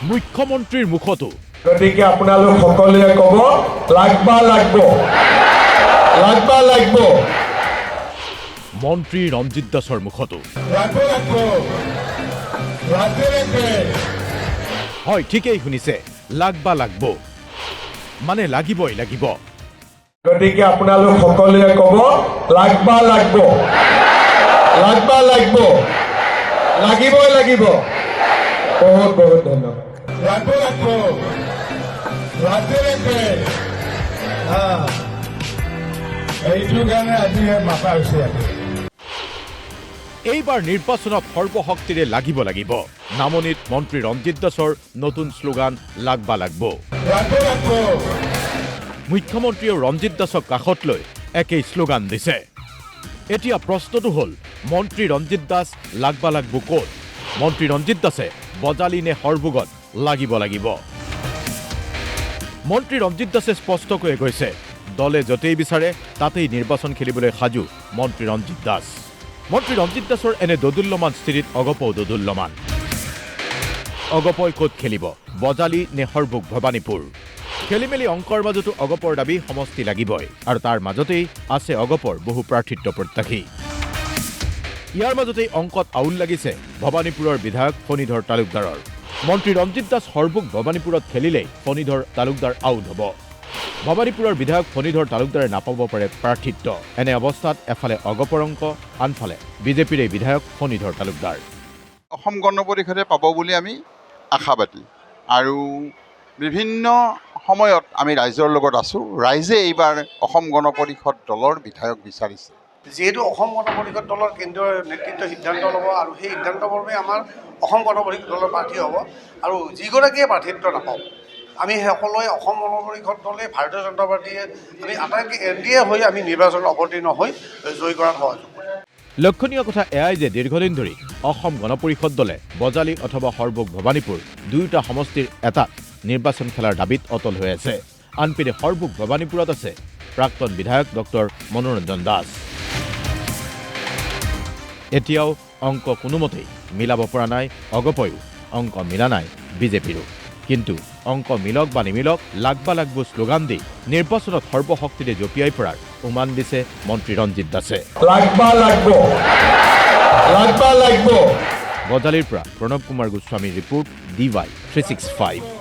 মুখ্যমন্ত্ৰীৰ মুখতো গতিকে আপোনালোক সকলোৱে ক'ব লাগব মন্ত্ৰী ৰঞ্জিত দাসৰ মুখতো হয় ঠিকেই শুনিছে লাগব মানে লাগিবই লাগিব গতিকে আপোনালোক সকলোৱে ক'ব লাগিব বহুত বহুত ধন্যবাদ এইটো কাৰণে আজি মাতা হৈছে এইবাৰ নিৰ্বাচনত সৰ্বশক্তিৰে লাগিব নামনিত মন্ত্ৰী ৰঞ্জিত দাসৰ নতুন শ্লোগান লাগব মুখ্যমন্ত্ৰীয়ে ৰঞ্জিত দাসক কাষত লৈ একেই শ্লোগান দিছে এতিয়া প্ৰশ্নটো হ'ল মন্ত্ৰী ৰঞ্জিত দাস লাগব ক'ত মন্ত্ৰী ৰঞ্জিত দাসে বজালি নে সৰভোগত লাগিব মন্ত্ৰী ৰঞ্জিত দাসে স্পষ্টকৈ কৈছে দলে য'তেই বিচাৰে তাতেই নিৰ্বাচন খেলিবলৈ সাজু মন্ত্ৰী ৰঞ্জিত দাস মন্ত্ৰী ৰঞ্জিত দাসৰ এনে দোদুল্যমান স্থিতিত অগপও দোদুল্যমান অগপই ক'ত খেলিব বজালি নে সৰভোগ ভৱানীপুৰ খেলিমেলি অংকৰ মাজতো অগপৰ দাবী সমষ্টি লাগিবই আৰু তাৰ মাজতেই আছে অগপৰ বহু প্ৰাৰ্থিত্ব প্ৰত্যাশী ইয়াৰ মাজতেই অংকত আউল লাগিছে ভৱানীপুৰৰ বিধায়ক ফণীধৰ তালুকদাৰৰ মন্ত্ৰী ৰঞ্জিত দাস সৰভোগ ভৱানীপুৰত খেলিলেই ফণীধৰ তালুকদাৰ আউট হ'ব ভৱানীপুৰৰ বিধায়ক ফণীধৰ তালুকদাৰে নাপাব পাৰে প্ৰাৰ্থিত্ব এনে অৱস্থাত এফালে অগপৰ অংক আনফালে বিজেপিৰ এই বিধায়ক ফণীধৰ তালুকদাৰ অসম গণ পৰিষদে পাব বুলি আমি আশাবাদী আৰু বিভিন্ন সময়ত আমি ৰাইজৰ লগত আছোঁ ৰাইজে এইবাৰ অসম গণ পৰিষদ দলৰ বিধায়ক বিচাৰিছে যিহেতু অসম গণ পৰিষদ দলৰ কেন্দ্ৰীয় নেতৃত্ব সিদ্ধান্ত ল'ব আৰু সেই সিদ্ধান্তৰ বাবে আমাৰ অসম গণ পৰিষদ দলৰ প্ৰাৰ্থী হ'ব আৰু যিগৰাকীয়ে প্ৰাৰ্থিত্ব নাপাওঁ আমি সকলোৱে অসম গণ পৰিষদ দলে ভাৰতীয় জনতা পাৰ্টীয়ে আমি আটাইতকৈ এনডিএ হৈ আমি নিৰ্বাচনত অৱতীৰ্ণ হৈ জয়ী কৰাত সহযোগ কৰিম লক্ষণীয় কথা এয়াই যে দীৰ্ঘদিন ধৰি অসম গণ পৰিষদ দলে বজালি অথবা সৰভোগ ভৱানীপুৰ দুয়োটা সমষ্টিৰ এটাত নিৰ্বাচন খেলাৰ দাবীত অটল হৈ আছে আনপিনে সৰভোগ ভৱানীপুৰত আছে প্ৰাক্তন বিধায়ক ডক্টৰ মনোৰঞ্জন দাস এতিয়াও অংক কোনোমতেই মিলাব পৰা নাই অগপয়ো অংক মিলা নাই বিজেপিৰো কিন্তু অংক মিলক বা নিমিলক লাগব শ্লোগান দি নিৰ্বাচনত সৰ্বশক্তিৰে জঁপিয়াই পৰাৰ উমান দিছে মন্ত্ৰী ৰঞ্জিত দাসে লাগব বজালিৰ পৰা প্ৰণৱ কুমাৰ গোস্বামীৰ ৰিপৰ্ট DY 365